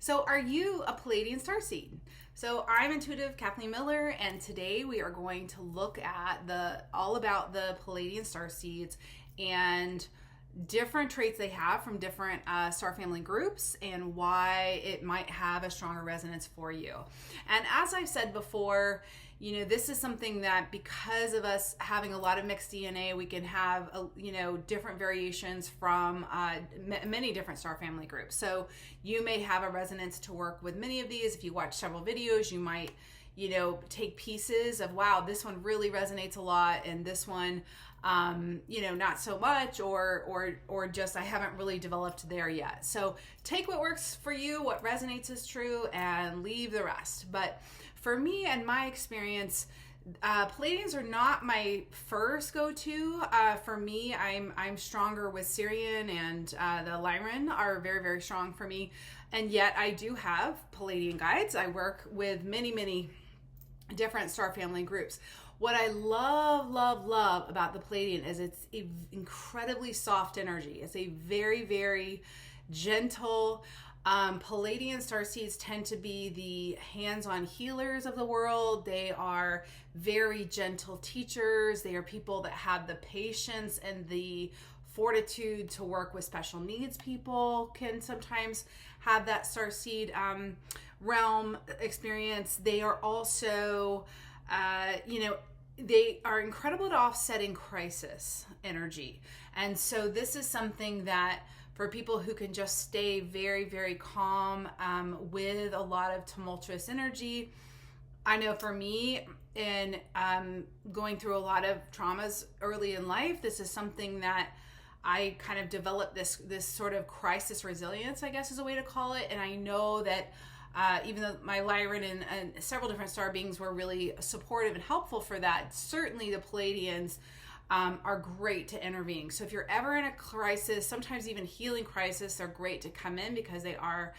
So are you a Pleiadian Starseed? So I'm intuitive Kathleen Miller, and today we are going to look at all about the Pleiadian Starseeds and different traits they have from different star family groups and why it might have a stronger resonance for you. And as I've said before, this is something that because of us having a lot of mixed DNA, we can have, different variations from many different star family groups. So you may have a resonance to work with many of these. If you watch several videos, you might, take pieces of, wow, this one really resonates a lot, and this one, not so much, or just I haven't really developed there yet. So take what works for you, what resonates as true, and leave the rest. But for me and my experience, Pleiadians are not my first go-to. For me, I'm stronger with Sirian and the Lyran are very, very strong for me. And yet I do have Pleiadian guides. I work with many different star family groups. What I love about the Pleiadian is it's a incredibly soft energy. It's a very, very gentle. Pleiadian Starseeds tend to be the hands-on healers of the world. They are very gentle teachers. They are people that have the patience and the fortitude to work with special needs people, can sometimes have that Starseed realm experience. They are also, they are incredible at offsetting crisis energy. And so this is something that for people who can just stay very, very calm with a lot of tumultuous energy. I know for me, in going through a lot of traumas early in life, this is something that I kind of developed this sort of crisis resilience, I guess is a way to call it. And I know that even though my Lyran and several different star beings were really supportive and helpful for that, certainly the Pleiadians are great to intervene. So if you're ever in a crisis, sometimes even healing crisis, they're great to come in because they are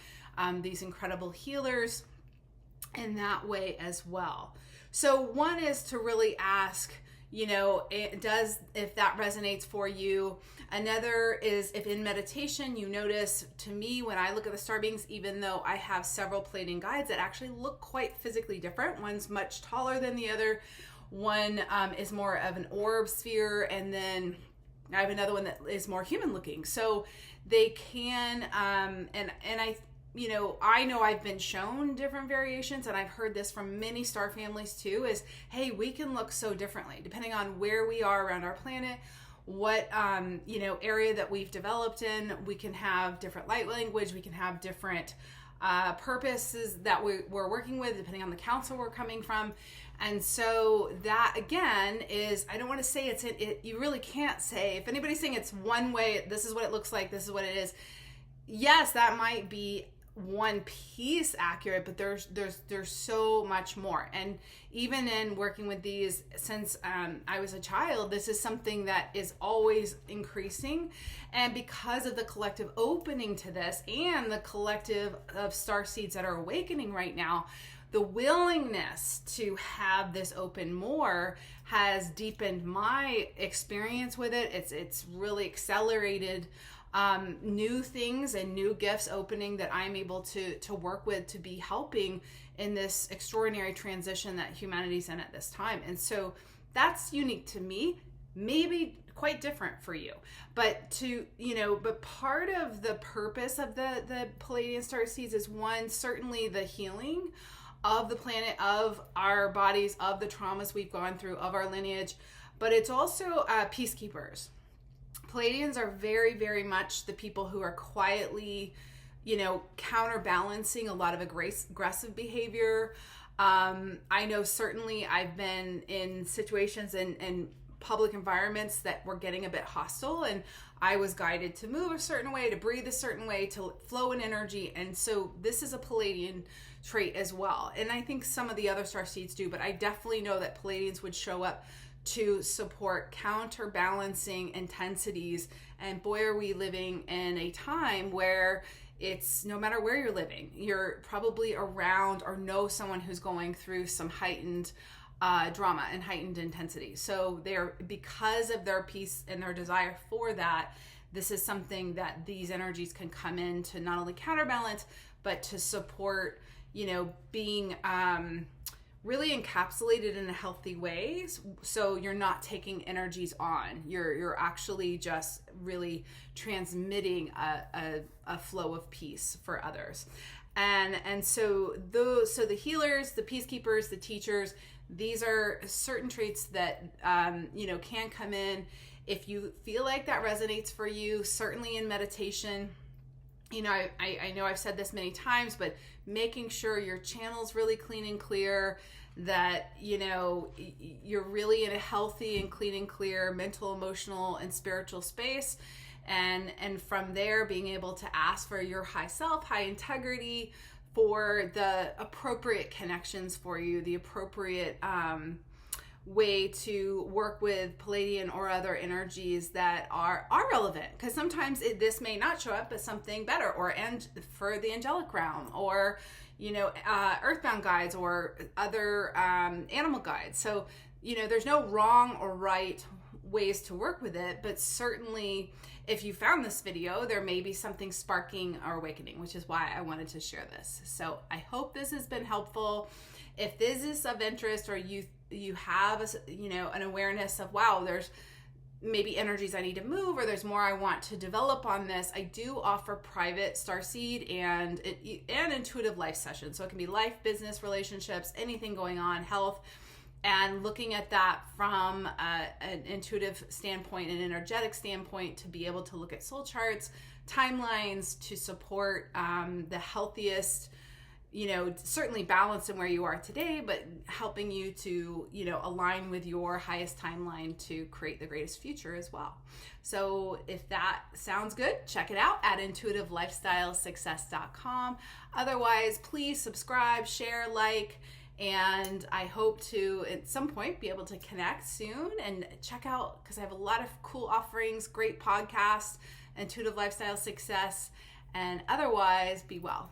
these incredible healers in that way as well. So one is to really ask, if that resonates for you. Another is if in meditation you notice, to me, when I look at the star beings, even though I have several Pleiadian guides that actually look quite physically different, one's much taller than the other, one is more of an orb sphere, and then I have another one that is more human looking. So they can, I know I've been shown different variations, and I've heard this from many star families too, is, hey, we can look so differently depending on where we are around our planet, what, area that we've developed in. We can have different light language. We can have different purposes that we're working with depending on the council we're coming from. And so that again is, I don't want to say you really can't say, if anybody's saying it's one way, this is what it looks like, this is what it is. Yes, that might be one piece accurate, but there's so much more. And even in working with these since I was a child, this is something that is always increasing. And because of the collective opening to this and the collective of starseeds that are awakening right now, the willingness to have this open more has deepened my experience with it. It's really accelerated new things and new gifts opening that I'm able to work with to be helping in this extraordinary transition that humanity's in at this time. And so that's unique to me, maybe quite different for you. But but part of the purpose of the Pleiadian Starseeds is, one, certainly the healing of the planet, of our bodies, of the traumas we've gone through, of our lineage, but it's also peacekeepers. Pleiadians are very, very much the people who are quietly, counterbalancing a lot of aggressive behavior. I know certainly I've been in situations and public environments that were getting a bit hostile, and I was guided to move a certain way, to breathe a certain way, to flow in energy. And so this is a Pleiadian trait as well. And I think some of the other starseeds do, but I definitely know that Pleiadians would show up to support counterbalancing intensities. And boy, are we living in a time where it's, no matter where you're living, you're probably around or know someone who's going through some heightened drama and heightened intensity. So they're, because of their peace and their desire for that, this is something that these energies can come in to not only counterbalance, but to support, being really encapsulated in a healthy way, so you're not taking energies on. You're actually just really transmitting a flow of peace for others. And so the healers, the peacekeepers, the teachers, these are certain traits that can come in. If you feel like that resonates for you, certainly in meditation, I know I've said this many times, but making sure your channel's really clean and clear, that you're really in a healthy and clean and clear mental, emotional, and spiritual space, and from there being able to ask for your high self, high integrity, for the appropriate connections for you, the appropriate way to work with Pleiadian or other energies that are relevant, because sometimes this may not show up as something better, and for the angelic realm, or earthbound guides, or other animal guides. So there's no wrong or right ways to work with it, but certainly if you found this video, there may be something sparking or awakening, which is why I wanted to share this. So I hope this has been helpful. If this is of interest, or you have an awareness of, wow, there's maybe energies I need to move, or there's more I want to develop on this, I do offer private Starseed and intuitive life sessions. So it can be life, business, relationships, anything going on, health, and looking at that from an intuitive standpoint, an energetic standpoint, to be able to look at soul charts, timelines, to support the healthiest, certainly balanced in where you are today, but helping you to, align with your highest timeline to create the greatest future as well. So if that sounds good, check it out at intuitivelifestylesuccess.com. Otherwise, please subscribe, share, like, and I hope to at some point be able to connect soon and check out, because I have a lot of cool offerings, great podcasts, Intuitive Lifestyle Success, and otherwise, be well.